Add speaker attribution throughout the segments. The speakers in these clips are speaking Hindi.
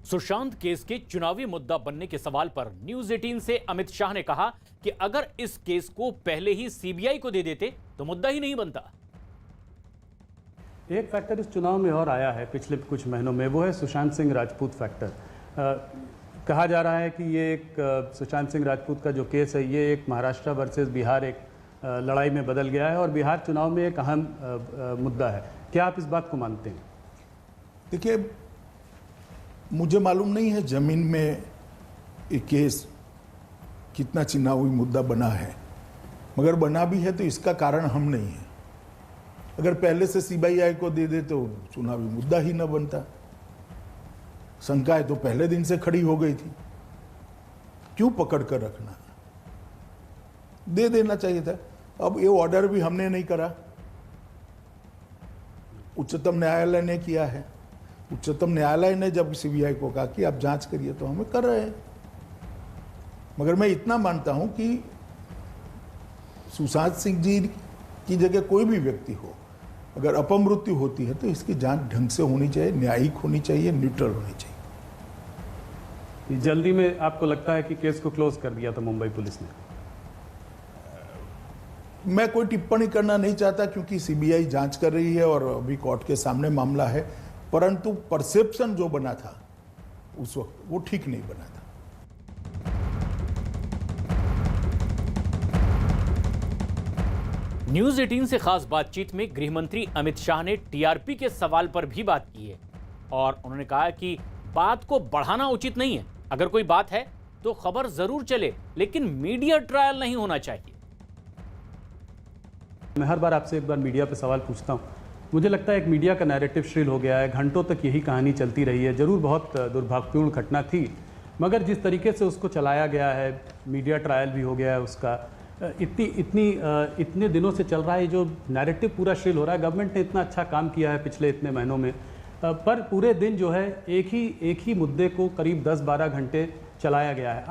Speaker 1: सुशांत केस के चुनावी मुद्दा बनने के सवाल पर न्यूज 18 से अमित शाह ने कहा कि अगर इस केस को पहले ही सीबीआई को दे देते तो मुद्दा ही नहीं बनता।
Speaker 2: एक फैक्टर इस चुनाव में और आया है पिछले कुछ महीनों में, वो है सुशांत सिंह राजपूत फैक्टर। कहा जा रहा है कि ये एक सुशांत सिंह राजपूत का जो केस है ये एक महाराष्ट्र वर्सेस बिहार एक लड़ाई में बदल गया है और बिहार चुनाव में एक अहम मुद्दा है। क्या आप इस बात को मानते हैं?
Speaker 3: देखिए, मुझे मालूम नहीं है जमीन में ये केस कितना चुनावी मुद्दा बना है, मगर बना भी है तो इसका कारण हम नहीं है। अगर पहले से सीबीआई को दे दे तो चुनावी मुद्दा ही न बनता। शंकाएं तो पहले दिन से खड़ी हो गई थी, क्यों पकड़ कर रखना, दे देना चाहिए था। अब ये ऑर्डर भी हमने नहीं करा, उच्चतम न्यायालय ने किया है। उच्चतम न्यायालय ने जब सीबीआई को कहा कि आप जांच करिए तो हमें कर रहे हैं। मगर मैं इतना मानता हूं कि सुशांत सिंह जी की जगह कोई भी व्यक्ति हो, अगर अपमृत्यु होती है तो इसकी जांच ढंग से होनी चाहिए, न्यायिक होनी चाहिए, न्यूट्रल होनी चाहिए।
Speaker 2: जल्दी में आपको लगता है कि केस को क्लोज कर दिया था मुंबई पुलिस ने?
Speaker 3: मैं कोई टिप्पणी करना नहीं चाहता क्योंकि सीबीआई जांच कर रही है और अभी कोर्ट के सामने मामला है, परंतु परसेप्शन जो बना था उस वक्त वो ठीक नहीं बना था।
Speaker 1: न्यूज 18 से खास बातचीत में गृह मंत्री अमित शाह ने टीआरपी के सवाल पर भी बात की है और उन्होंने कहा कि बात को बढ़ाना उचित नहीं है। अगर कोई बात है तो खबर जरूर चले, लेकिन मीडिया ट्रायल नहीं होना चाहिए।
Speaker 2: मैं हर बार आपसे एक बार मीडिया पे सवाल पूछता हूँ। मुझे लगता है एक मीडिया का नैरेटिव श्रील हो गया है, घंटों तक यही कहानी चलती रही है। जरूर बहुत दुर्भाग्यपूर्ण घटना थी, मगर जिस तरीके से उसको चलाया गया है, मीडिया ट्रायल भी हो गया है उसका, इतने दिनों से चल रहा है जो नैरेटिव पूरा श्रील हो रहा है। गवर्नमेंट ने इतना अच्छा काम किया है पिछले इतने महीनों में, पर पूरे दिन जो है एक ही मुद्दे को करीब 10-12 घंटे चलाया गया है।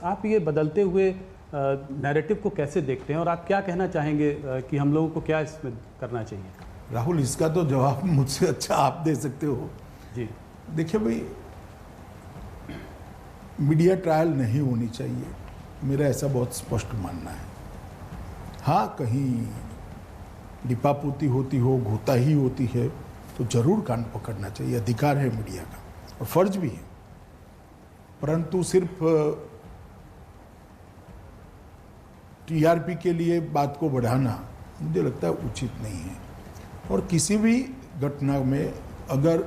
Speaker 2: आप ये बदलते हुए नैरेटिव को कैसे देखते हैं और आप क्या कहना चाहेंगे कि हम लोगों को क्या इसमें करना चाहिए?
Speaker 3: राहुल, इसका तो जवाब मुझसे अच्छा आप दे सकते हो
Speaker 2: जी।
Speaker 3: देखिए भाई, मीडिया ट्रायल नहीं होनी चाहिए, मेरा ऐसा बहुत स्पष्ट मानना है। हाँ, कहीं लिपापोती होती हो, घोताही होती है तो जरूर कान पकड़ना चाहिए, अधिकार है मीडिया का और फर्ज भी है, परंतु सिर्फ टीआरपी के लिए बात को बढ़ाना मुझे लगता है उचित नहीं है। और किसी भी घटना में अगर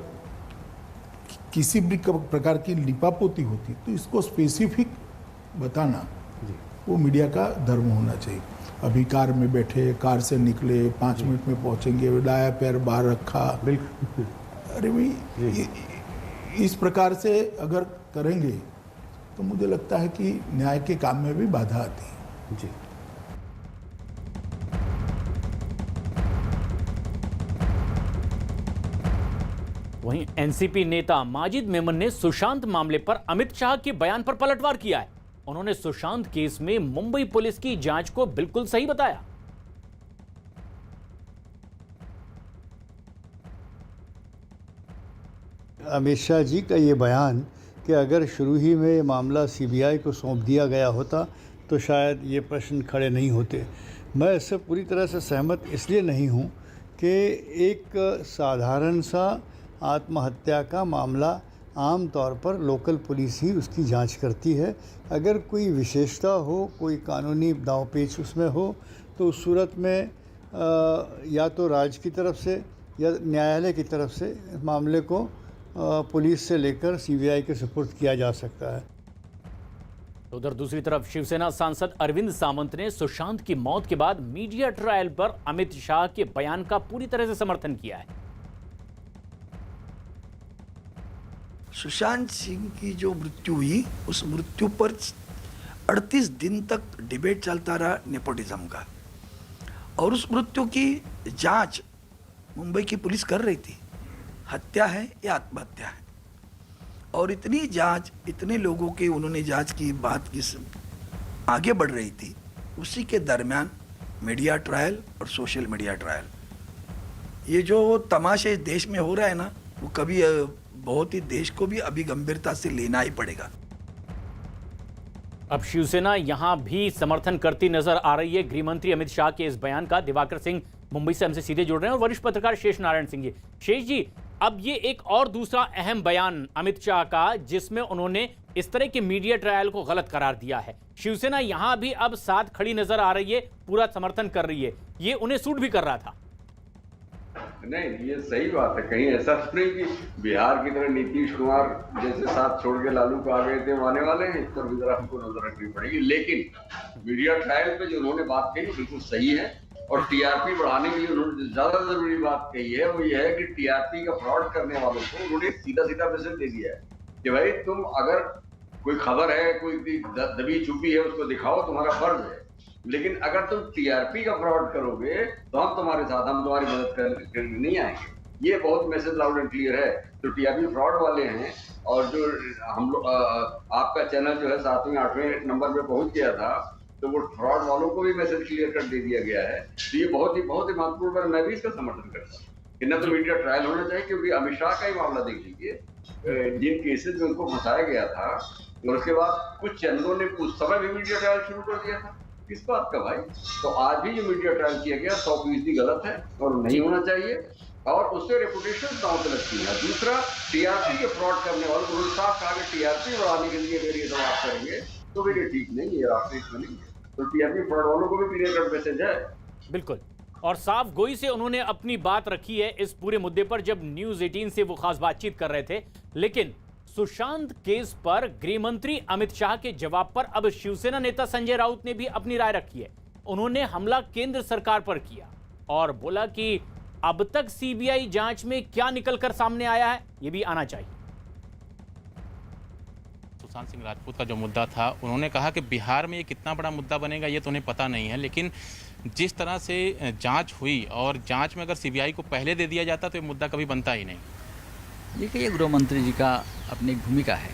Speaker 3: किसी भी प्रकार की लिपापोती होती तो इसको स्पेसिफिक बताना वो मीडिया का धर्म होना चाहिए। अभी कार में बैठे, कार से निकले, 5 मिनट में पहुंचेंगे, दाया पैर बाहर रखा, बिल्कुल। अरे भाई, इस प्रकार से अगर करेंगे तो मुझे लगता है कि न्याय के काम में भी बाधा आती है।
Speaker 2: जी।
Speaker 1: वहीं एनसीपी नेता माजिद मेमन ने सुशांत मामले पर अमित शाह के बयान पर पलटवार किया है। उन्होंने सुशांत केस में मुंबई पुलिस की जांच को बिल्कुल सही बताया।
Speaker 4: अमित शाह जी का ये बयान कि अगर शुरू ही में ये मामला सीबीआई को सौंप दिया गया होता तो शायद ये प्रश्न खड़े नहीं होते। मैं इससे पूरी तरह से सहमत इसलिए नहीं हूँ कि एक साधारण सा आत्महत्या का मामला आम तौर पर लोकल पुलिस ही उसकी जांच करती है। अगर कोई विशेषता हो, कोई कानूनी दांवपेच उसमें हो तो उस सूरत में या तो राज्य की तरफ से या न्यायालय की तरफ से मामले को पुलिस से लेकर सीबीआई के सुपुर्द किया जा सकता है।
Speaker 1: उधर दूसरी तरफ शिवसेना सांसद अरविंद सावंत ने सुशांत की मौत के बाद मीडिया ट्रायल पर अमित शाह के बयान का पूरी तरह से समर्थन किया है।
Speaker 5: सुशांत सिंह की जो मृत्यु हुई, उस मृत्यु पर 38 दिन तक डिबेट चलता रहा नेपोटिज्म का, और उस मृत्यु की जांच मुंबई की पुलिस कर रही थी, हत्या है या आत्महत्या है, और इतनी जांच, इतने लोगों के उन्होंने जांच की, बात की आगे बढ़ रही थी। उसी के दरमियान मीडिया ट्रायल और सोशल मीडिया ट्रायल, ये जो तमाशे देश में हो रहा है ना, वो कभी बहुत ही देश को भी अभी गंभीरता से लेना ही पड़ेगा।
Speaker 1: अब शिवसेना यहां भी समर्थन करती नजर आ रही है गृह मंत्री अमित शाह के इस बयान का। दिवाकर सिंह मुंबई से हमसे सीधे जुड़ रहे हैं और वरिष्ठ पत्रकार शेष नारायण सिंह जी। शेष जी, अब ये एक और दूसरा अहम बयान अमित शाह का, जिसमें उन्होंने इस तरह के मीडिया ट्रायल को गलत करार दिया है। शिवसेना यहां भी अब साथ खड़ी नजर आ रही है, पूरा समर्थन कर रही है। ये उन्हें सूट भी कर रहा था।
Speaker 6: नहीं, ये सही बात है। कहीं ऐसा तो नहीं कि बिहार की तरह नीतीश कुमार जैसे साथ छोड़ के लालू को आ गए थे, वो आने वाले हैं। इस पर भी जरा हमको नजर रखनी पड़ेगी। लेकिन मीडिया ट्रायल पे जो उन्होंने बात कही बिल्कुल सही है, और टीआरपी बढ़ाने के लिए उन्होंने ज्यादा जरूरी बात कही है वो ये है कि टीआरपी का फ्रॉड करने वालों को उन्होंने सीधा सीधा मैसेज दे दिया है कि भाई तुम अगर कोई खबर है, कोई दबी छुपी है, उसको दिखाओ, तुम्हारा फर्ज है। लेकिन अगर तुम टीआरपी का फ्रॉड करोगे तो हम तुम्हारे साथ, हम तुम्हारी मदद करने नहीं आएंगे। ये बहुत मैसेज लाउड एंड क्लियर है। तो टीआरपी फ्रॉड वाले हैं, और जो हम लोग आपका चैनल जो है 7वें 8वें नंबर पे पहुंच गया था, तो वो फ्रॉड वालों को भी मैसेज क्लियर कर दे दिया गया है। तो ये बहुत ही महत्वपूर्ण है। मैं भी इसका समर्थन करता हूँ कि न तो मीडिया ट्रायल होना चाहिए, क्योंकि अमित शाह का ही मामला देख लीजिए, जिन केसेज में उनको फंसाया गया था, और उसके बाद कुछ चैनलों ने उस समय भी मीडिया ट्रायल शुरू कर दिया था। किस बात का भाई? तो आज भी जो मीडिया ट्रायल किया गया 100% गलत है और नहीं होना चाहिए, और उससे रेपुटेशन दांव पे लगती है। दूसरा, टीआरपी के फ्रॉड करने वालों को साफ कहा कि टीआरपी बढ़ाने के लिए अगर ये सब आप करेंगे तो फिर ये ठीक नहीं है, रास्ते इसमें नहीं है। तो टीआरपी फ्रॉड वालों को भी क्लियर कट मैसेज है।
Speaker 1: बिल्कुल, और साफ गोई से उन्होंने अपनी बात रखी है इस पूरे मुद्दे पर, जब न्यूज 18 से वो खास बातचीत कर रहे थे। लेकिन सुशांत केस पर गृह मंत्री अमित शाह के जवाब पर अब शिवसेना नेता संजय राउत ने भी अपनी राय रखी है। उन्होंने हमला केंद्र सरकार पर किया और बोला कि अब तक सीबीआई जांच में क्या निकलकर सामने आया है, ये भी आना चाहिए।
Speaker 7: सुशांत सिंह राजपूत का जो मुद्दा था, उन्होंने कहा कि बिहार में ये कितना बड़ा मुद्दा बनेगा ये तो उन्हें पता नहीं है, लेकिन जिस तरह से जांच हुई और जांच में अगर सीबीआई को पहले दे दिया जाता तो ये मुद्दा कभी बनता ही नहीं।
Speaker 8: देखिए, ये गृह मंत्री जी का अपनी एक भूमिका है,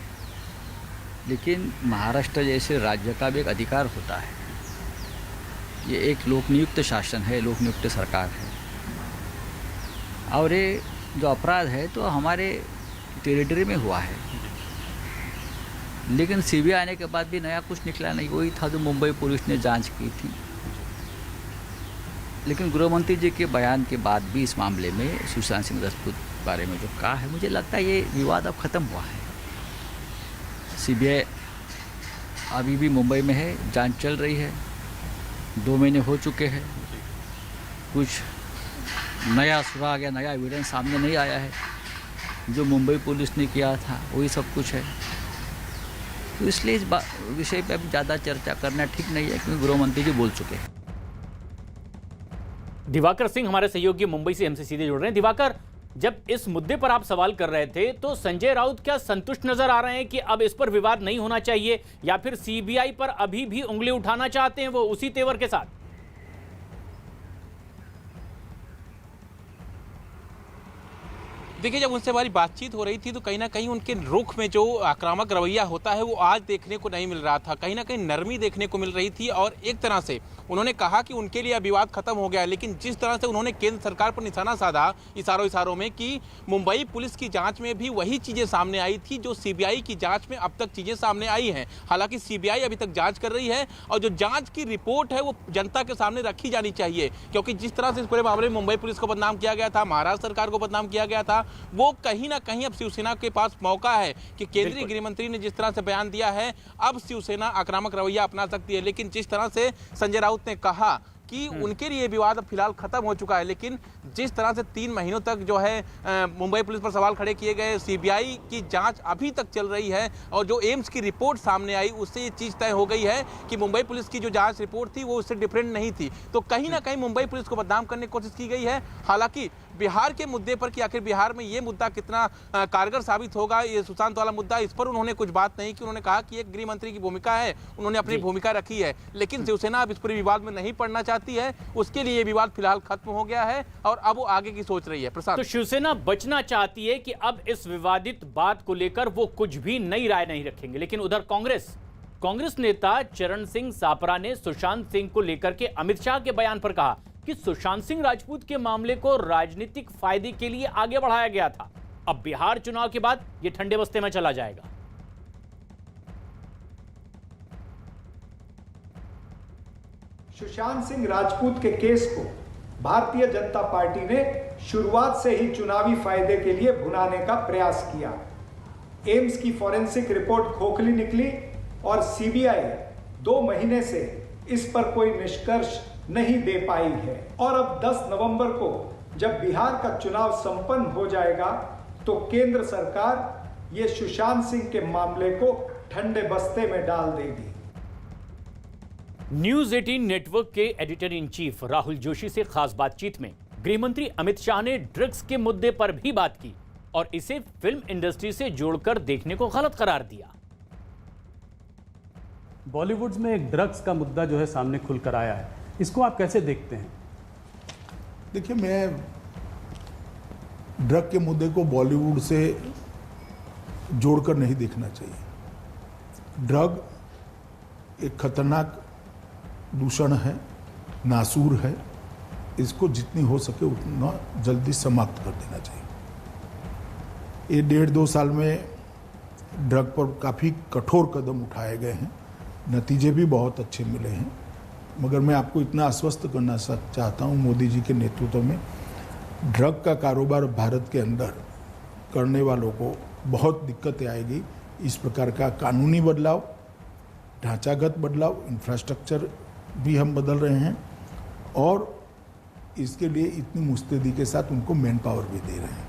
Speaker 8: लेकिन महाराष्ट्र जैसे राज्य का भी एक अधिकार होता है। ये एक लोकनियुक्त शासन है, लोकनियुक्त सरकार है, और ये जो अपराध है तो हमारे टेरिटरी में हुआ है। लेकिन सीबीआई आने के बाद भी नया कुछ निकला नहीं, वही था जो मुंबई पुलिस ने जांच की थी। लेकिन गृह मंत्री जी के बयान के बाद भी इस मामले में सुशांत सिंह राजपूत बारे में जो कहा है, मुझे लगता है ये विवाद अब ख़त्म हुआ है। सीबीआई अभी भी मुंबई में है, जांच चल रही है, 2 महीने हो चुके हैं, कुछ नया सुराग आ गया, नया एविडेंस सामने नहीं आया है। जो मुंबई पुलिस ने किया था वही सब कुछ है। तो इसलिए इस विषय पे अभी ज़्यादा चर्चा करना ठीक नहीं है, क्योंकि गृह मंत्री जी बोल चुके हैं।
Speaker 1: दिवाकर सिंह हमारे सहयोगी मुंबई से हमसे सीधे जुड़ रहे हैं। दिवाकर, जब इस मुद्दे पर आप सवाल कर रहे थे तो संजय राउत क्या संतुष्ट नजर आ रहे हैं कि अब इस पर विवाद नहीं होना चाहिए, या फिर सीबीआई पर अभी भी उंगली उठाना चाहते हैं वो उसी तेवर के साथ?
Speaker 7: देखिए, जब उनसे हमारी बातचीत हो रही थी तो कहीं ना कहीं उनके रुख में जो आक्रामक रवैया होता है वो आज देखने को नहीं मिल रहा था। कहीं ना कहीं नरमी देखने को मिल रही थी, और एक तरह से उन्होंने कहा कि उनके लिए विवाद खत्म हो गया है। लेकिन जिस तरह से उन्होंने केंद्र सरकार पर निशाना साधा इशारों में कि मुंबई पुलिस की जांच में भी वही चीज़ें सामने आई थी जो सीबीआई की जांच में अब तक चीज़ें सामने आई हैं। हालांकि सीबीआई अभी तक जाँच कर रही है, और जो जाँच की रिपोर्ट है वो जनता के सामने रखी जानी चाहिए, क्योंकि जिस तरह से इस पूरे मामले में मुंबई पुलिस को बदनाम किया गया था, महाराष्ट्र सरकार को बदनाम किया गया था, वो कहीं ना कहीं अब शिवसेना के पास मौका है कि केंद्रीय गृह मंत्री ने जिस तरह से बयान दिया है, अब शिवसेना आक्रामक रवैया अपना सकती है। लेकिन जिस तरह से संजय राउत ने कहा कि उनके लिए विवाद अब फिलहाल खत्म हो चुका है, लेकिन जिस तरह से 3 महीनों तक जो है मुंबई पुलिस पर सवाल खड़े किए गए, सीबीआई की जांच अभी तक चल रही है, और जो एम्स की रिपोर्ट सामने आई उससे ये चीज़ तय हो गई है कि मुंबई पुलिस की जो जांच रिपोर्ट थी वो उससे डिफरेंट नहीं थी। तो कहीं ना कहीं मुंबई पुलिस को बदनाम करने की कोशिश की गई है। हालांकि बिहार के मुद्दे पर कि आखिर बिहार में ये मुद्दा कितना कारगर साबित होगा, ये सुशांत वाला मुद्दा, इस पर उन्होंने कुछ बात नहीं की। उन्होंने कहा कि एक गृह मंत्री की भूमिका है, उन्होंने अपनी भूमिका रखी है, लेकिन शिवसेना अब इस पूरे विवाद में नहीं पड़ना चाहती है। उसके लिए ये विवाद फिलहाल खत्म हो गया है, और अब वो आगे की सोच रही है। प्रसाद,
Speaker 1: तो शिवसेना बचना चाहती है कि अब इस विवादित बात को लेकर वो कुछ भी नई राय नहीं रखेंगे। लेकिन उधर कांग्रेस नेता चरण सिंह सापरा ने सुशांत सिंह को लेकर के अमित शाह के बयान पर कहा कि सुशांत सिंह राजपूत के मामले को राजनीतिक फायदे के लिए आगे बढ़ाया गया था। अब बिहार चुनाव के बाद यह ठंडे बस्ते में चला जाएगा।
Speaker 9: सुशांत सिंह राजपूत के केस को भारतीय जनता पार्टी ने शुरुआत से ही चुनावी फायदे के लिए भुनाने का प्रयास किया। एम्स की फॉरेंसिक रिपोर्ट खोखली निकली और सीबीआई 2 महीने से इस पर कोई निष्कर्ष नहीं दे पाई है। और अब 10 नवंबर को जब बिहार का चुनाव संपन्न हो जाएगा तो केंद्र सरकार ये सुशांत सिंह के मामले को ठंडे बस्ते में डाल देगी।
Speaker 1: न्यूज 18 नेटवर्क के editor in chief Rahul Joshi से खास बातचीत में गृहमंत्री अमित शाह ने ड्रग्स के मुद्दे पर भी बात की और इसे फिल्म इंडस्ट्री से जोड़कर देखने को गलत करार दिया।
Speaker 2: बॉलीवुड में एक ड्रग्स का मुद्दा जो है सामने खुलकर आया है, इसको आप कैसे देखते हैं?
Speaker 3: देखिए, मैं ड्रग के मुद्दे को बॉलीवुड से जोड़कर नहीं देखना चाहिए। ड्रग एक खतरनाक दूषण है, नासूर है, इसको जितनी हो सके उतना जल्दी समाप्त कर देना चाहिए। ये 1.5-2 साल में ड्रग पर काफ़ी कठोर कदम उठाए गए हैं, नतीजे भी बहुत अच्छे मिले हैं, मगर मैं आपको इतना आश्वस्त करना चाहता हूँ, मोदी जी के नेतृत्व में ड्रग का कारोबार भारत के अंदर करने वालों को बहुत दिक्कतें आएगी। इस प्रकार का कानूनी बदलाव, ढांचागत बदलाव, इंफ्रास्ट्रक्चर भी हम बदल रहे हैं और इसके लिए इतनी मुस्तैदी के साथ उनको मैन पावर भी दे रहे हैं।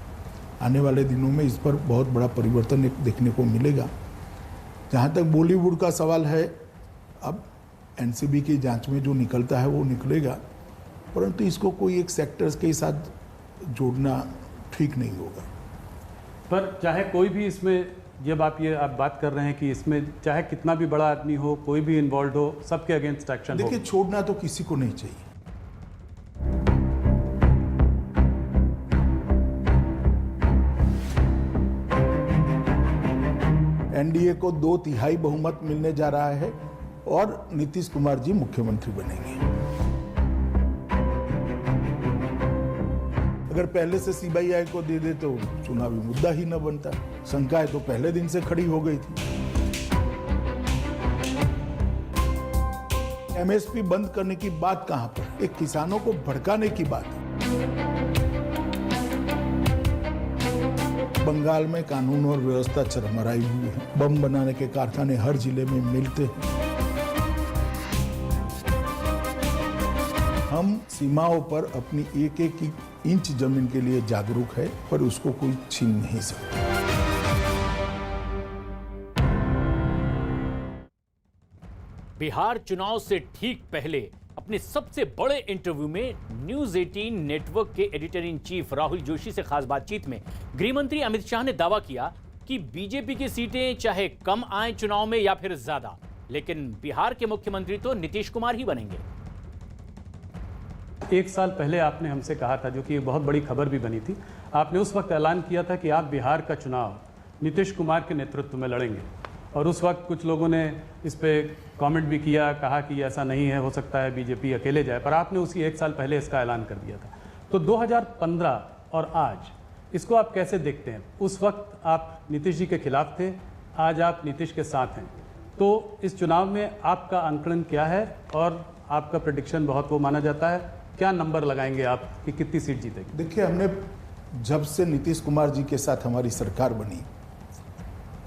Speaker 3: आने वाले दिनों में इस पर बहुत बड़ा परिवर्तन देखने को मिलेगा। जहाँ तक बॉलीवुड का सवाल है, अब एनसीबी की जांच में जो निकलता है वो निकलेगा, परंतु इसको कोई एक सेक्टर्स के साथ जोड़ना ठीक नहीं होगा।
Speaker 2: पर चाहे कोई भी इसमें, जब आप बात कर रहे हैं कि इसमें चाहे कितना भी बड़ा आदमी हो, कोई भी इन्वॉल्व हो, सबके अगेंस्ट एक्शन हो।
Speaker 3: देखिए, छोड़ना तो किसी को नहीं चाहिए। एनडीए को 2/3 बहुमत मिलने जा रहा है और नीतीश कुमार जी मुख्यमंत्री बनेंगे। अगर पहले से सीबीआई को दे दे तो चुनावी मुद्दा ही न बनता। शंकाएं तो पहले दिन से खड़ी हो गई थी। एमएसपी बंद करने की बात कहां पर? एक किसानों को भड़काने की बात है। बंगाल में कानून और व्यवस्था चरमराई हुई है। बम बनाने के कारखाने हर जिले में मिलते हैं। हम सीमाओं पर अपनी एक इंच जमीन के लिए जागरूक है, पर उसको कोई छीन नहीं सकता।
Speaker 1: बिहार चुनाव से ठीक पहले अपने सबसे बड़े इंटरव्यू में न्यूज 18 नेटवर्क के editor in chief Rahul Joshi से खास बातचीत में गृहमंत्री अमित शाह ने दावा किया कि बीजेपी की सीटें चाहे कम आए चुनाव में या फिर ज्यादा, लेकिन बिहार के मुख्यमंत्री तो नीतीश कुमार ही बनेंगे।
Speaker 2: 1 साल पहले आपने हमसे कहा था, जो कि एक बहुत बड़ी खबर भी बनी थी, आपने उस वक्त ऐलान किया था कि आप बिहार का चुनाव नीतीश कुमार के नेतृत्व में लड़ेंगे। और उस वक्त कुछ लोगों ने इस पे कमेंट भी किया, कहा कि ऐसा नहीं है, हो सकता है बीजेपी अकेले जाए, पर आपने उसी 1 साल पहले इसका ऐलान कर दिया था। तो 2015 और आज इसको आप कैसे देखते हैं? उस वक्त आप नीतीश जी के खिलाफ थे, आज आप नीतीश के साथ हैं, तो इस चुनाव में आपका आंकलन क्या है? और आपका प्रेडिक्शन बहुत वो माना जाता है, क्या नंबर लगाएंगे आप कि कितनी सीट जीतेगी?
Speaker 3: देखिए, हमने जब से नीतीश कुमार जी के साथ हमारी सरकार बनी,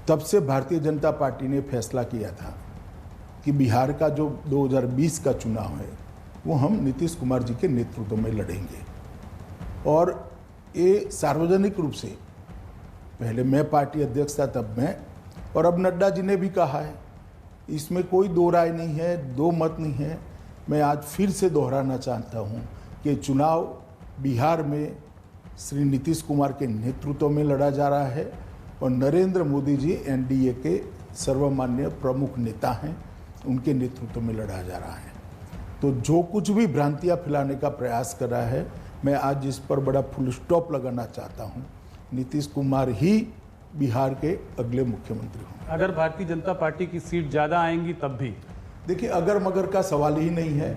Speaker 3: तब से भारतीय जनता पार्टी ने फैसला किया था कि बिहार का जो 2020 का चुनाव है वो हम नीतीश कुमार जी के नेतृत्व में लड़ेंगे। और ये सार्वजनिक रूप से, पहले मैं पार्टी अध्यक्ष था तब मैं, और अब नड्डा जी ने भी कहा है, इसमें कोई दो राय नहीं है, दो मत नहीं है। मैं आज फिर से दोहराना चाहता हूँ कि चुनाव बिहार में श्री नीतीश कुमार के नेतृत्व में लड़ा जा रहा है और नरेंद्र मोदी जी एनडीए के सर्वमान्य प्रमुख नेता हैं, उनके नेतृत्व में लड़ा जा रहा है। तो जो कुछ भी भ्रांतियां फैलाने का प्रयास कर रहा है, मैं आज इस पर बड़ा फुल स्टॉप लगाना चाहता हूं। नीतीश कुमार ही बिहार के अगले मुख्यमंत्री होंगे।
Speaker 2: अगर भारतीय जनता पार्टी की सीट ज़्यादा आएंगी तब भी?
Speaker 3: देखिए, अगर मगर का सवाल ही नहीं है।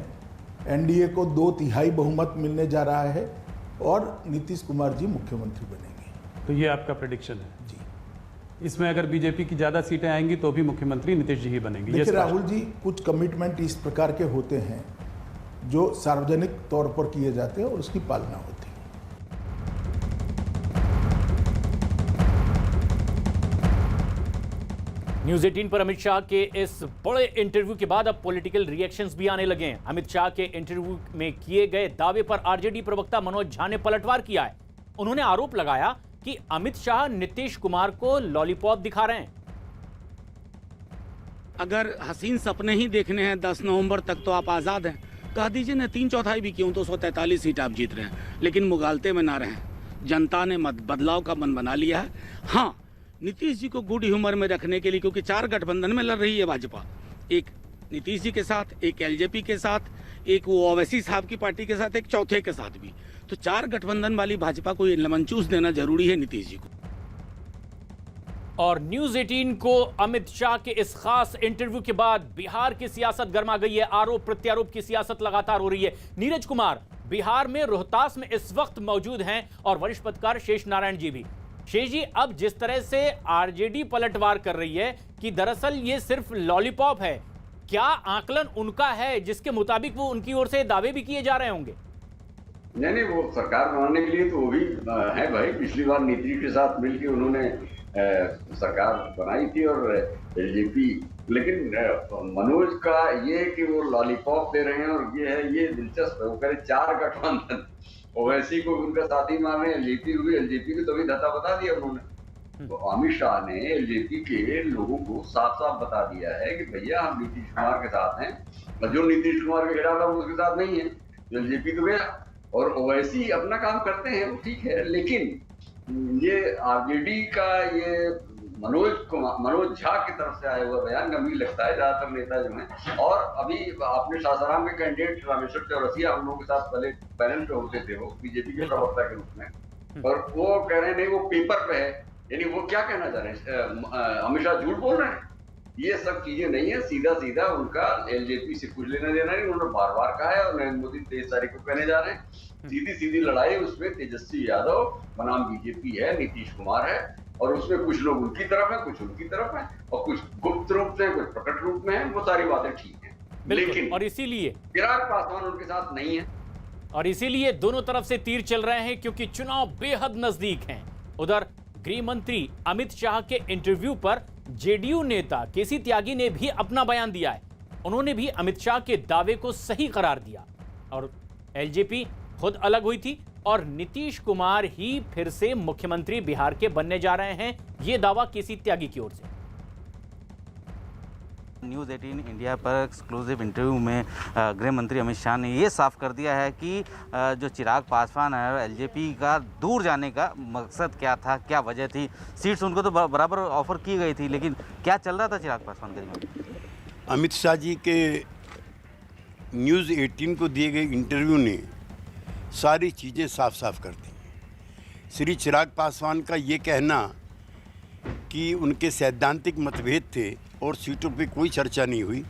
Speaker 3: एनडीए को 2/3 बहुमत मिलने जा रहा है और नीतीश कुमार जी मुख्यमंत्री बनेंगे।
Speaker 2: तो ये आपका प्रेडिक्शन है जी। इसमें अगर बीजेपी की ज़्यादा सीटें आएंगी तो भी मुख्यमंत्री नीतीश जी ही बनेंगे।
Speaker 3: देखिए राहुल जी, कुछ कमिटमेंट इस प्रकार के होते हैं जो सार्वजनिक तौर पर किए जाते हैं और उसकी पालना होती है।
Speaker 1: न्यूज 18 पर अमित शाह के इस बड़े इंटरव्यू के बाद अब पॉलिटिकल रिएक्शंस भी आने लगे हैं। अमित शाह के इंटरव्यू में किए गए दावे पर आरजेडी प्रवक्ता मनोज झा ने पलटवार किया है। उन्होंने आरोप लगाया कि अमित शाह नीतीश कुमार को लॉलीपॉप दिखा रहे हैं।
Speaker 10: अगर हसीन सपने ही देखने हैं 10 नवंबर तक तो आप आज़ाद हैं। कह दीजिए ना 3/4 भी क्यों, 243 सीट आप जीत रहे हैं, लेकिन मुगालते में ना रहें। जनता ने बदलाव का मन बना लिया है। हाँ, नीतीश जी को गुड ह्यूमर में रखने के लिए, क्योंकि 4 गठबंधन में लड़ रही है भाजपा, एक नीतीश जी के साथ, एक एलजेपी के साथ, एक वो ओवैसी साहब की पार्टी के साथ, एक चौथे के साथ भी। तो 4 गठबंधन वाली भाजपा को ये लेमन जूस देना जरूरी है नीतीश जी को।
Speaker 1: और न्यूज 18 को अमित शाह के इस खास इंटरव्यू के बाद बिहार की सियासत गर्मा गई है। आरोप प्रत्यारोप की सियासत लगातार हो रही है। नीरज कुमार बिहार में रोहतास में इस वक्त मौजूद हैं और वरिष्ठ पत्रकार शेष नारायण जी भी। शेष जी, अब जिस तरह से आरजेडी पलटवार कर रही है कि दरअसल ये सिर्फ लॉलीपॉप है, क्या आकलन उनका है जिसके मुताबिक वो उनकी ओर से दावे भी किए जा रहे होंगे?
Speaker 6: नहीं, वो सरकार बनाने के लिए तो वो भी है भाई। पिछली बार नीतीश के साथ मिलकर उन्होंने सरकार बनाई थी और एलजेपी, लेकिन मनोज का ये कि वो लॉलीपॉप दे रहे हैं और ये है, ये दिलचस्प है। वो कह रहे 4 गठबंधन, ओवैसी को उनका साथी मान रहे हैं, एलजेपी को तो भी धता बता दिया उन्होंने। तो अमित शाह ने एलजेपी के लोगों को साफ साफ बता दिया है कि भैया हम नीतीश कुमार के साथ हैं, और जो नीतीश कुमार के खिलाफ है वो उसके साथ नहीं है। एलजेपी तो गया और ओवैसी अपना काम करते हैं, वो ठीक है, लेकिन ये आरजेडी का ये मनोज झा की तरफ से आया हुआ बयान गंभीर लगता है। ज्यादातर नेता जो हैं, और अभी आपने सासाराम के कैंडिडेट रामेश्वर चौरसिया हम लोगों के साथ पहले पैनल पे होते थे, वो बीजेपी के प्रवक्ता के रूप में, और वो कह रहे हैं नहीं वो पेपर पे है। यानी वो क्या कहना चाह रहे हैं, अमित शाह झूठ बोल रहे हैं? ये सब चीजें नहीं है। सीधा सीधा उनका एलजेपी से कुछ लेना देना नहीं। उन्होंने बार बार कहा है और नरेंद्र मोदी 23 तारीख को कहने जा रहे हैं। सीधी लड़ाई उसमें तेजस्वी यादव बनाम बीजेपी है, नीतीश कुमार है, और उसमें कुछ लोग उनकी तरफ है, कुछ उनकी तरफ है, और कुछ गुप्त रूप से, कुछ प्रकट रूप में है। वो सारी बातें ठीक है, लेकिन
Speaker 1: और इसीलिए
Speaker 6: चिराग पासवान उनके साथ नहीं है,
Speaker 1: और इसीलिए दोनों तरफ से तीर चल रहे हैं क्योंकि चुनाव बेहद नजदीक हैं। उधर गृह मंत्री अमित शाह के इंटरव्यू पर जेडीयू नेता केसी त्यागी ने भी अपना बयान दिया है। उन्होंने भी अमित शाह के दावे को सही करार दिया और एलजेपी खुद अलग हुई थी और नीतीश कुमार ही फिर से मुख्यमंत्री बिहार के बनने जा रहे हैं, यह दावा केसी त्यागी की ओर से।
Speaker 11: न्यूज़ 18 इंडिया पर एक्सक्लूसिव इंटरव्यू में गृह मंत्री अमित शाह ने ये साफ कर दिया है कि जो चिराग पासवान है एलजेपी का दूर जाने का मकसद क्या था, क्या वजह थी। सीट्स उनको तो बराबर ऑफर की गई थी, लेकिन क्या चल रहा था चिराग पासवान के दिमाग?
Speaker 12: अमित शाह जी के न्यूज़ 18 को दिए गए इंटरव्यू ने सारी चीज़ें साफ साफ कर दी। श्री चिराग पासवान का ये कहना कि उनके सैद्धांतिक मतभेद थे और सीटों पे कोई चर्चा नहीं हुई,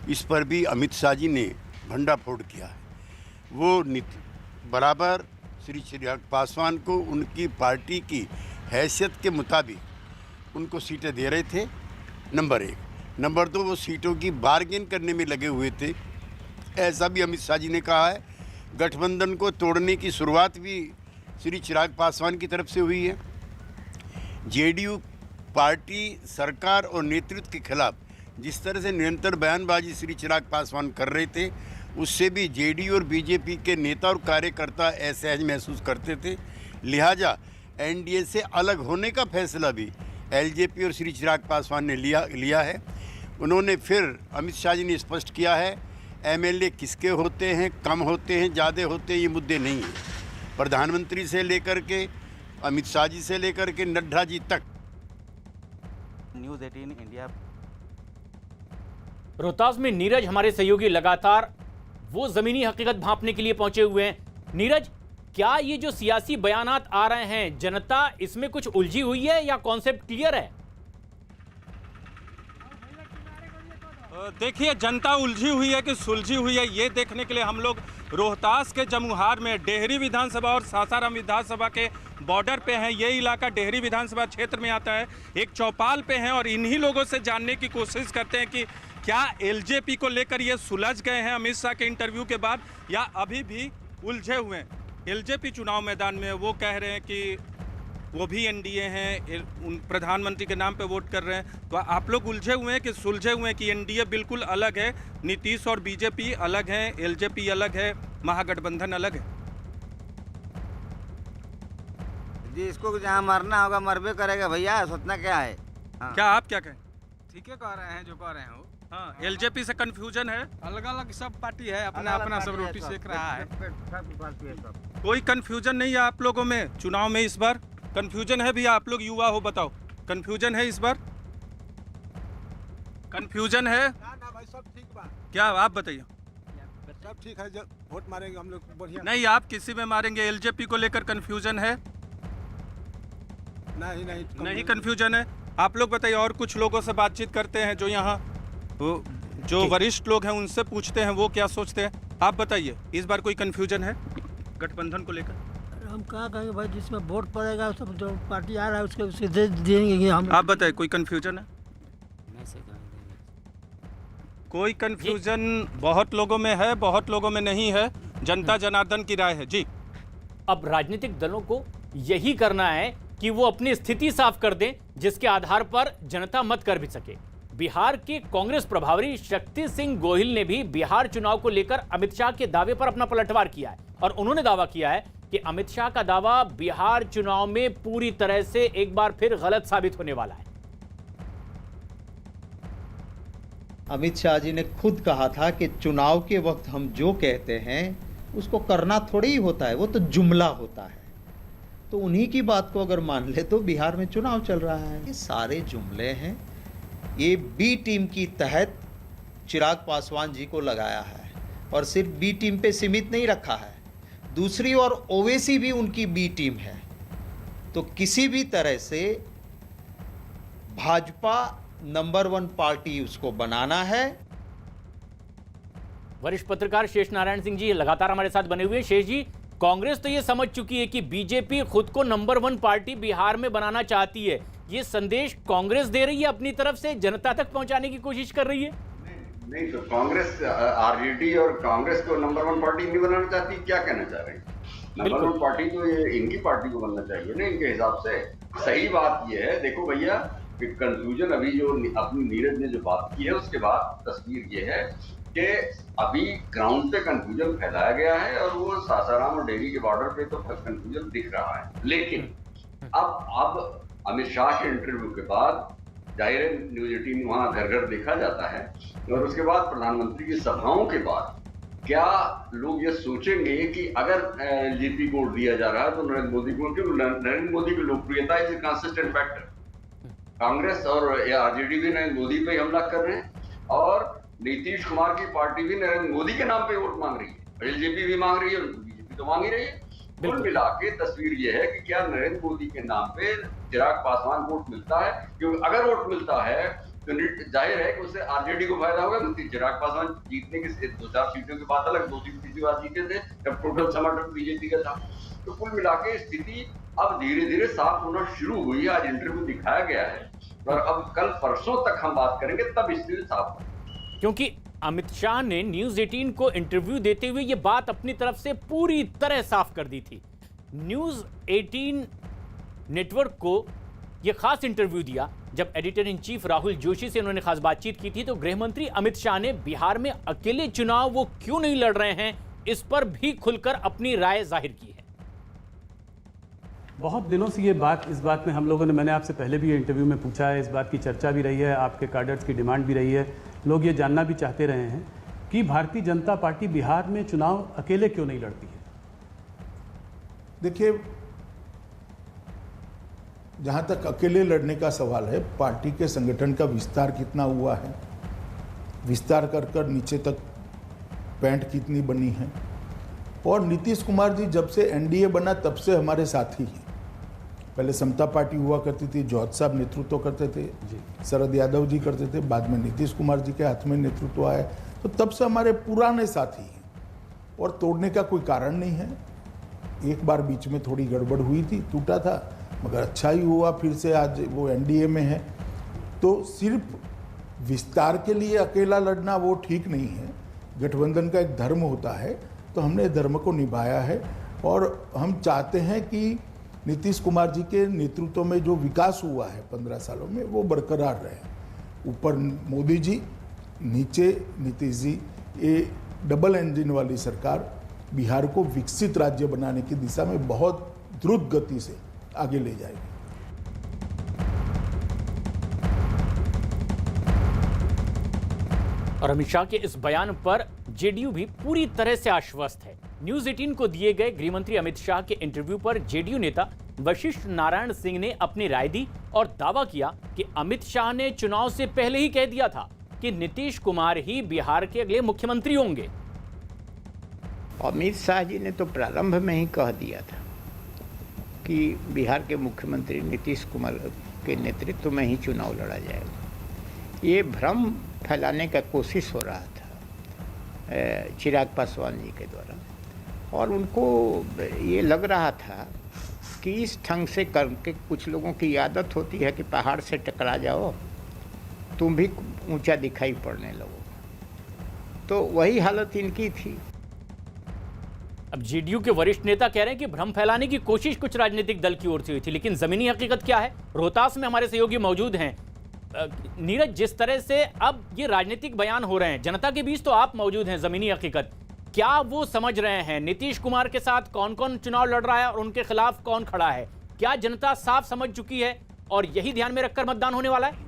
Speaker 12: इस पर भी अमित शाह जी ने भंडाफोड़ किया है। वो बराबर श्री चिराग पासवान को उनकी पार्टी की हैसियत के मुताबिक उनको सीटें दे रहे थे, नंबर 1। नंबर 2, वो सीटों की बार्गेन करने में लगे हुए थे। ऐसा भी अमित शाह जी ने कहा है। गठबंधन को तोड़ने की शुरुआत भी श्री चिराग पासवान की तरफ से हुई है। जेडीयू पार्टी सरकार और नेतृत्व के खिलाफ जिस तरह से निरंतर बयानबाजी श्री चिराग पासवान कर रहे थे, उससे भी जेडीयू और बीजेपी के नेता और कार्यकर्ता असहज महसूस करते थे। लिहाजा एनडीए से अलग होने का फैसला भी एलजेपी और श्री चिराग पासवान ने लिया है। उन्होंने फिर अमित शाह जी ने स्पष्ट किया है, एमएलए किसके होते हैं, कम होते हैं, ज़्यादा होते हैं, ये मुद्दे नहीं हैं। प्रधानमंत्री से लेकर के अमित शाह जी से लेकर के नड्डा जी तक।
Speaker 11: News 18 India.
Speaker 1: रोहतास में नीरज हमारे सहयोगी लगातार वो जमीनी हकीकत भांपने के लिए पहुंचे हुए हैं। नीरज, क्या ये जो सियासी बयानात आ रहे हैं, जनता इसमें कुछ उलझी हुई है या कॉन्सेप्ट क्लियर है?
Speaker 10: देखिए, जनता उलझी हुई है कि सुलझी हुई है, ये देखने के लिए हम लोग
Speaker 7: रोहतास के जमुहार में डेहरी विधानसभा और सासाराम विधानसभा के बॉर्डर पे हैं। ये इलाका डेहरी विधानसभा क्षेत्र में आता है। एक चौपाल पे हैं और इन्हीं लोगों से जानने की कोशिश करते हैं कि क्या एलजेपी को लेकर ये सुलझ गए हैं अमित शाह के इंटरव्यू के बाद या अभी भी उलझे हुए हैं। एलजेपी चुनाव मैदान में वो कह रहे हैं कि वो भी एनडीए हैं, उन प्रधानमंत्री के नाम पे वोट कर रहे हैं। तो आप लोग उलझे हुए हैं कि सुलझे हुए हैं कि एनडीए बिल्कुल अलग है, नीतीश और बीजेपी अलग हैं, एलजेपी अलग है, महागठबंधन अलग है?
Speaker 13: जी इसको जहाँ मरना होगा मरबे करेगा भैया, सोचना क्या है। हाँ।
Speaker 7: क्या आप क्या कहें?
Speaker 14: ठीक है कह रहे हैं जो कह रहे हैं वो।
Speaker 7: हाँ, एलजेपी से कंफ्यूजन है?
Speaker 14: अलग अलग सब पार्टी है, अपना अपना सब रोटी सेक रहा है।
Speaker 7: कोई कंफ्यूजन नहीं है आप लोगों में चुनाव में? इस बार कंफ्यूजन है भैया? आप लोग युवा हो, बताओ कंफ्यूजन है इस बार? कंफ्यूजन है?
Speaker 14: ना भाई सब ठीक बा।
Speaker 7: क्या आप बताइए?
Speaker 14: सब ठीक है, जब वोट मारेंगे हम लोग बढ़िया।
Speaker 7: नहीं, आप किसी में मारेंगे? एलजेपी को लेकर कंफ्यूजन है? नहीं कंफ्यूजन है। आप लोग बताइए। और कुछ लोगों से बातचीत करते हैं जो यहाँ जो वरिष्ठ लोग हैं उनसे पूछते हैं वो क्या सोचते हैं। आप बताइए, इस बार कोई कंफ्यूजन है गठबंधन को लेकर?
Speaker 15: हम क्या कहेंगे भाई, जिसमें वोट पड़ेगा सब जो पार्टी आ रहा है उसके दे देंगे हम।
Speaker 7: आप बताइए, कोई कंफ्यूजन है? कोई कंफ्यूजन बहुत लोगों में है, बहुत लोगों में नहीं है। जनता जनार्दन की राय है जी।
Speaker 1: अब राजनीतिक दलों को यही करना है कि वो अपनी स्थिति साफ कर दें जिसके आधार पर जनता मत कर भी सके। बिहार के कांग्रेस प्रभारी शक्ति सिंह गोहिल ने भी बिहार चुनाव को लेकर अमित शाह के दावे पर अपना पलटवार किया है और उन्होंने दावा किया है कि अमित शाह का दावा बिहार चुनाव में पूरी तरह से एक बार फिर गलत साबित होने वाला है।
Speaker 16: अमित शाह जी ने खुद कहा था कि चुनाव के वक्त हम जो कहते हैं उसको करना थोड़ी ही होता है, वो तो जुमला होता है। तो उन्हीं की बात को अगर मान ले तो बिहार में चुनाव चल रहा है। ये सारे जुमले हैं। ये बी टीम की तहत चिराग पासवान जी को लगाया है और सिर्फ बी टीम पे सीमित नहीं रखा है, दूसरी ओर ओवैसी भी उनकी बी टीम है। तो किसी भी तरह से भाजपा नंबर 1 पार्टी उसको बनाना है।
Speaker 1: वरिष्ठ पत्रकार शेष नारायण सिंह जी लगातार हमारे साथ बने हुए। शेष जी, कांग्रेस तो ये समझ चुकी है कि बीजेपी खुद को नंबर 1 पार्टी बिहार में बनाना चाहती है। ये संदेश कांग्रेस दे रही है, अपनी तरफ से जनता तक पहुंचाने की कोशिश कर रही है।
Speaker 6: नहीं तो कांग्रेस आरजेडी और कांग्रेस को नंबर 1 पार्टी नहीं बनाना चाहती, क्या कहना चाह रहे हैं? नंबर 1 पार्टी तो ये इनकी पार्टी को बनना चाहिए ना इनके हिसाब से। सही बात ये है, देखो भैया, कंफ्यूजन अभी जो अपनी नीरज ने जो बात की है उसके बाद तस्वीर ये है कि अभी ग्राउंड पे कंफ्यूजन फैलाया गया है और वो सासाराम और डेहरी के बॉर्डर पे तो कंफ्यूजन दिख रहा है। लेकिन अब अमित शाह के इंटरव्यू के बाद जाहिर है न्यूज 18 वहां घर घर देखा जाता है और उसके बाद प्रधानमंत्री की सभाओं के बाद क्या लोग ये सोचेंगे कि अगर एलजेपी को वोट दिया जा रहा है तो नरेंद्र मोदी को, क्योंकि नरेंद्र मोदी की लोकप्रियता इज कंसिस्टेंट फैक्टर। कांग्रेस और आरजेडी भी नरेंद्र मोदी पे हमला कर रहे हैं और नीतीश कुमार की पार्टी भी नरेंद्र मोदी के नाम पे वोट मांग रही है, एलजेपी भी मांग रही है और बीजेपी तो मांग ही रही है। कुल मिला के तस्वीर ये है कि क्या नरेंद्र मोदी के नाम पे चिराग पासवान वोट मिलता है, क्योंकि अगर वोट मिलता है तो जाहिर है कि उससे आरजेडी को फायदा होगा। चिराग पासवान जीतने की 2-4 सीटों की बात अलग, 2-3 बार जीते थे जब टोटल समर्थन बीजेपी का था। तो कुल मिला के स्थिति अब धीरे धीरे साफ होना शुरू हुई है। आज इंटरव्यू दिखाया गया है और अब कल परसों तक हम बात करेंगे तब स्थिति साफ होगी।
Speaker 1: क्योंकि अमित शाह ने न्यूज 18 को इंटरव्यू देते हुए ये बात अपनी तरफ से पूरी तरह साफ कर दी थी। न्यूज 18 नेटवर्क को यह खास इंटरव्यू दिया जब editor in chief Rahul Joshi से उन्होंने खास बातचीत की थी। तो गृह मंत्री अमित शाह ने बिहार में अकेले चुनाव वो क्यों नहीं लड़ रहे हैं, इस पर भी खुलकर अपनी राय जाहिर की है।
Speaker 2: बहुत दिनों से इस बात में हम लोगों ने, मैंने आपसे पहले भी ये इंटरव्यू में पूछा है, इस बात की चर्चा भी रही है, आपके कैडर्स की डिमांड भी रही है, लोग ये जानना भी चाहते रहे हैं कि भारतीय जनता पार्टी बिहार में चुनाव अकेले क्यों नहीं लड़ती है।
Speaker 3: देखिए, जहाँ तक अकेले लड़ने का सवाल है, पार्टी के संगठन का विस्तार कितना हुआ है, विस्तार कर कर नीचे तक पैंट कितनी बनी है। और नीतीश कुमार जी जब से एनडीए बना तब से हमारे साथी हैं। पहले समता पार्टी हुआ करती थी, जौहर साहब नेतृत्व करते थे, शरद यादव जी करते थे, बाद में नीतीश कुमार जी के हाथ में नेतृत्व आया, तो तब से हमारे पुराने साथी हैं। और तोड़ने का कोई कारण नहीं है। एक बार बीच में थोड़ी गड़बड़ हुई थी, टूटा था, मगर अच्छा ही हुआ, फिर से आज वो एनडीए में है। तो सिर्फ विस्तार के लिए अकेला लड़ना वो ठीक नहीं है। गठबंधन का एक धर्म होता है, तो हमने धर्म को निभाया है और हम चाहते हैं कि नीतीश कुमार जी के नेतृत्व में जो विकास हुआ है 15 सालों में वो बरकरार रहे। ऊपर मोदी जी, नीचे नीतीश जी, ये डबल इंजन वाली सरकार बिहार को विकसित राज्य बनाने की दिशा में बहुत द्रुत गति से आगे ले जाएगी।
Speaker 1: और अमित शाह के इस बयान पर जेडीयू भी पूरी तरह से आश्वस्त है। न्यूज 18 को दिए गए गृहमंत्री अमित शाह के इंटरव्यू पर जेडीयू नेता वशिष्ठ नारायण सिंह ने अपनी राय दी और दावा किया कि अमित शाह ने चुनाव से पहले ही कह दिया था कि नीतीश कुमार ही बिहार के अगले मुख्यमंत्री होंगे।
Speaker 17: अमित शाह जी ने तो प्रारंभ में ही कह दिया था कि बिहार के मुख्यमंत्री नीतीश कुमार के नेतृत्व में ही चुनाव लड़ा जाएगा। ये भ्रम फैलाने का कोशिश हो रहा था चिराग पासवान जी के द्वारा, और उनको ये लग रहा था कि इस ढंग से करके कुछ लोगों की आदत होती है कि पहाड़ से टकरा जाओ, तुम भी ऊंचा दिखाई पड़ने लगो, तो वही हालत इनकी थी।
Speaker 1: अब जेडीयू के वरिष्ठ नेता कह रहे हैं कि भ्रम फैलाने की कोशिश कुछ राजनीतिक दल की ओर से हुई थी, लेकिन जमीनी हकीकत क्या है? रोहतास में हमारे सहयोगी मौजूद हैं। नीरज, जिस तरह से अब ये राजनीतिक बयान हो रहे हैं, जनता के बीच तो आप मौजूद हैं, जमीनी हकीकत क्या वो समझ रहे हैं? नीतीश कुमार के साथ कौन कौन चुनाव लड़ रहा है और उनके खिलाफ कौन खड़ा है? क्या जनता साफ समझ चुकी है और यही ध्यान में रखकर मतदान होने वाला है?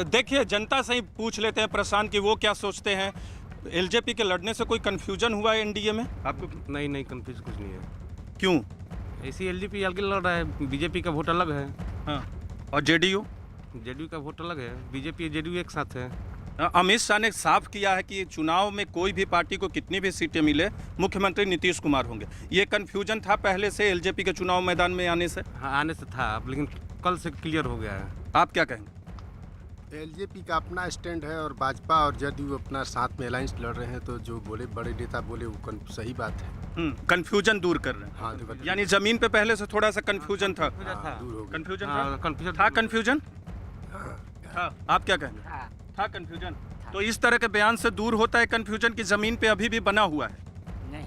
Speaker 18: देखिए, जनता से ही पूछ लेते हैं प्रशांत कि वो क्या सोचते हैं। एलजेपी के लड़ने से कोई कंफ्यूजन हुआ है एनडीए में आपको?
Speaker 19: नहीं, कंफ्यूज कुछ नहीं है।
Speaker 18: क्यों?
Speaker 19: ऐसी एलजेपी अलग लड़ रहा है, बीजेपी का वोट अलग है।
Speaker 18: हाँ, और जेडीयू
Speaker 19: का वोट अलग है, बीजेपी जेडीयू एक साथ है।
Speaker 18: अमित शाह ने साफ किया है कि चुनाव में कोई भी पार्टी को कितनी भी सीटें मिले, मुख्यमंत्री नीतीश कुमार होंगे। ये कंफ्यूजन था पहले से एलजेपी के चुनाव मैदान में आने से?
Speaker 19: हाँ, आने से था, लेकिन कल से क्लियर हो गया है।
Speaker 18: आप क्या कहेंगे?
Speaker 14: एलजेपी का अपना स्टैंड है और भाजपा और जदयू अपना साथ में अलायंस लड़ रहे हैं, तो जो बोले बड़े नेता बोले वो सही बात है।
Speaker 18: कंफ्यूजन दूर कर रहे हैं।
Speaker 14: हाँ,
Speaker 18: यानी जमीन पे पहले से थोड़ा सा कंफ्यूजन था। कंफ्यूजन था। कंफ्यूजन था। आप क्या कहेंगे? था कंफ्यूजन। तो इस तरह के बयान से दूर होता है कंफ्यूजन की जमीन पे अभी भी बना हुआ है?
Speaker 17: नहीं।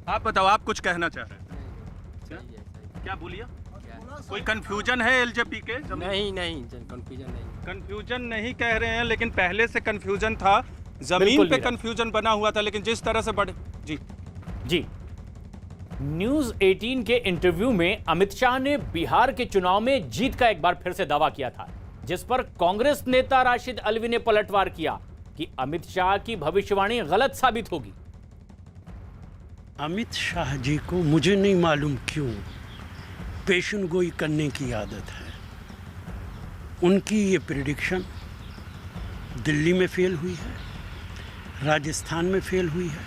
Speaker 18: आप बताओ, आप कुछ कहना चाह रहे हैं? क्या बोलिए? कोई कंफ्यूजन है एलजेपी के?
Speaker 19: नहीं, कंफ्यूजन नहीं।
Speaker 18: कंफ्यूजन नहीं कह रहे हैं, लेकिन पहले से कंफ्यूजन था, जमीन पे कंफ्यूजन बना हुआ था, लेकिन जिस तरह से बढ़े।
Speaker 1: जी न्यूज 18 के इंटरव्यू में अमित शाह ने बिहार के चुनाव में जीत का एक बार फिर से दावा किया था, जिस पर कांग्रेस नेता राशिद अलवी ने पलटवार किया कि अमित शाह की भविष्यवाणी गलत साबित होगी।
Speaker 20: अमित शाह जी को मुझे नहीं मालूम क्यों पेशन गोई करने की आदत है। उनकी ये प्रेडिक्शन दिल्ली में फेल हुई है, राजस्थान में फेल हुई है,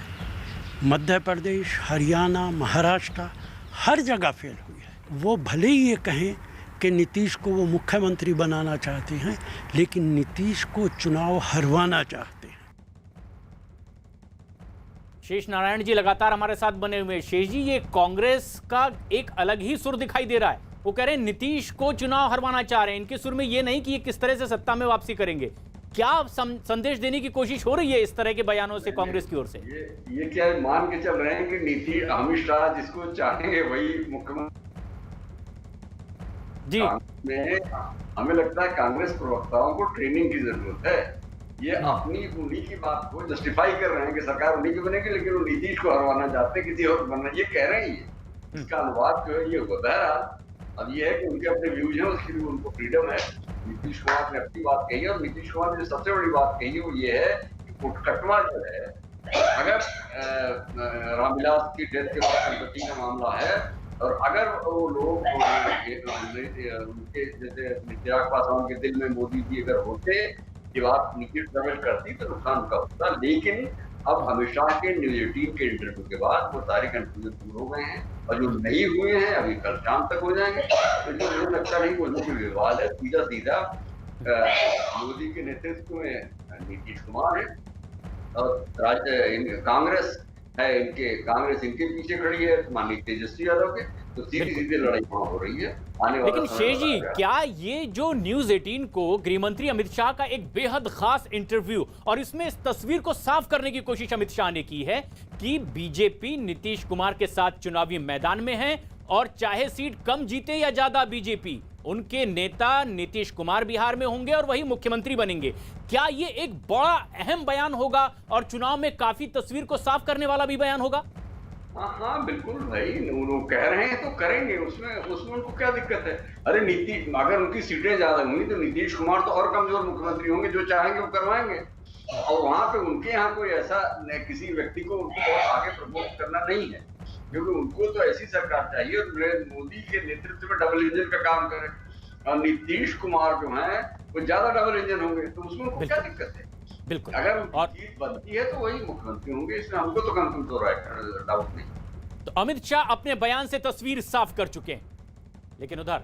Speaker 20: मध्य प्रदेश, हरियाणा, महाराष्ट्र, हर जगह फेल हुई है। वो भले ही ये कहें कि नीतीश को वो मुख्यमंत्री बनाना चाहते हैं, लेकिन नीतीश को चुनाव हरवाना चाहते हैं।
Speaker 1: शेष नारायण जी लगातार हमारे साथ बने हुए हैं। शेष जी, ये कांग्रेस का एक अलग ही सुर दिखाई दे रहा है। वो कह रहे हैं नीतीश को चुनाव हरवाना चाह रहे हैं। इनके सुर में ये नहीं कि ये किस तरह से सत्ता में वापसी करेंगे। क्या संदेश देने की कोशिश हो रही है इस तरह के बयानों से कांग्रेस की ओर से?
Speaker 6: ये क्या मान के चल रहे हैं कि नीतीश अमित शाह जिसको चाहेंगे वही मुख्यमंत्री?
Speaker 1: जी,
Speaker 6: हमें लगता है कांग्रेस प्रवक्ताओं को ट्रेनिंग की जरूरत है। ये अपनी उन्हीं की बात को जस्टिफाई कर रहे हैं कि सरकार उन्हीं की बनेगी, लेकिन वो नीतीश को हरवाना चाहते किसी और बनना, ये कह रहे हैं। इसका अनुवाद जो है ये होता है। अब ये है कि उनके अपने व्यूज हैं, उसके लिए उनको फ्रीडम है। नीतीश कुमार ने अपनी बात कही है, और नीतीश कुमार ने सबसे बड़ी बात कही है वो ये है कि उठकटवा जो है, अगर रामविलास की डेथ के बाद संपत्ति का मामला है, और अगर वो लोग उनके जैसे चिराग पासवान के दिल में मोदी जी अगर होते, ये बात नीतीश प्रवेश करती तो नुकसान का होता। लेकिन अब अमित शाह के न्यूज 18 के इंटरव्यू के बाद वो सारे कंफ्यूजन दूर हो गए हैं, और जो नहीं हुए हैं अभी कल शाम तक हो जाएंगे। तो जो मुझे लगता नहीं कोई विवाद है, सीधा मोदी के नेतृत्व में नीतीश कुमार है और कांग्रेस है, कांग्रेस इनके पीछे खड़ी है माननीय तेजस्वी यादव के, तो सीधी सीधी लड़ाई वहां हो रही है। आने वाला
Speaker 1: लेकिन
Speaker 6: समय
Speaker 1: शेष जी,
Speaker 6: बताएगा।
Speaker 1: क्या ये जो न्यूज 18 को गृहमंत्री अमित शाह का एक बेहद खास इंटरव्यू और इसमें इस तस्वीर को साफ करने की कोशिश अमित शाह ने की है कि बीजेपी नीतीश कुमार के साथ चुनावी मैदान में है और चाहे सीट कम जीते या ज्यादा बीजेपी, उनके नेता नीतीश कुमार बिहार में होंगे और वही मुख्यमंत्री बनेंगे, क्या ये एक बड़ा अहम बयान होगा और चुनाव में काफी तस्वीर को साफ करने वाला भी बयान होगा?
Speaker 6: हाँ बिल्कुल भाई, वो कह रहे हैं तो करेंगे, उसमें उनको क्या दिक्कत है। अरे अगर उनकी सीटें ज्यादा होंगी तो नीतीश कुमार तो और कमजोर मुख्यमंत्री होंगे, जो चाहेंगे वो करवाएंगे। और वहां पे उनके यहाँ कोई ऐसा किसी व्यक्ति को उनको बहुत आगे प्रमोट करना नहीं है, क्योंकि उनको तो ऐसी सरकार चाहिए और मोदी के नेतृत्व में डबल इंजन का काम करे। और नीतीश कुमार जो है वो ज्यादा डबल इंजन होंगे, तो उसमें उनको क्या दिक्कत है।
Speaker 1: बिल्कुल,
Speaker 6: अगर उनकी जीत बनती है तो वही मुख्यमंत्री होंगे, इसमें हमको तो कम तो डाउट नहीं।
Speaker 1: तो अमित शाह अपने बयान से तस्वीर साफ कर चुके हैं, लेकिन उधर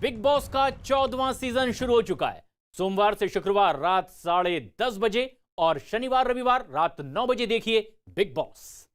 Speaker 1: बिग बॉस का 14वां सीजन शुरू हो चुका है। सोमवार से शुक्रवार रात 10:30 बजे और शनिवार रविवार रात 9 बजे देखिए बिग बॉस।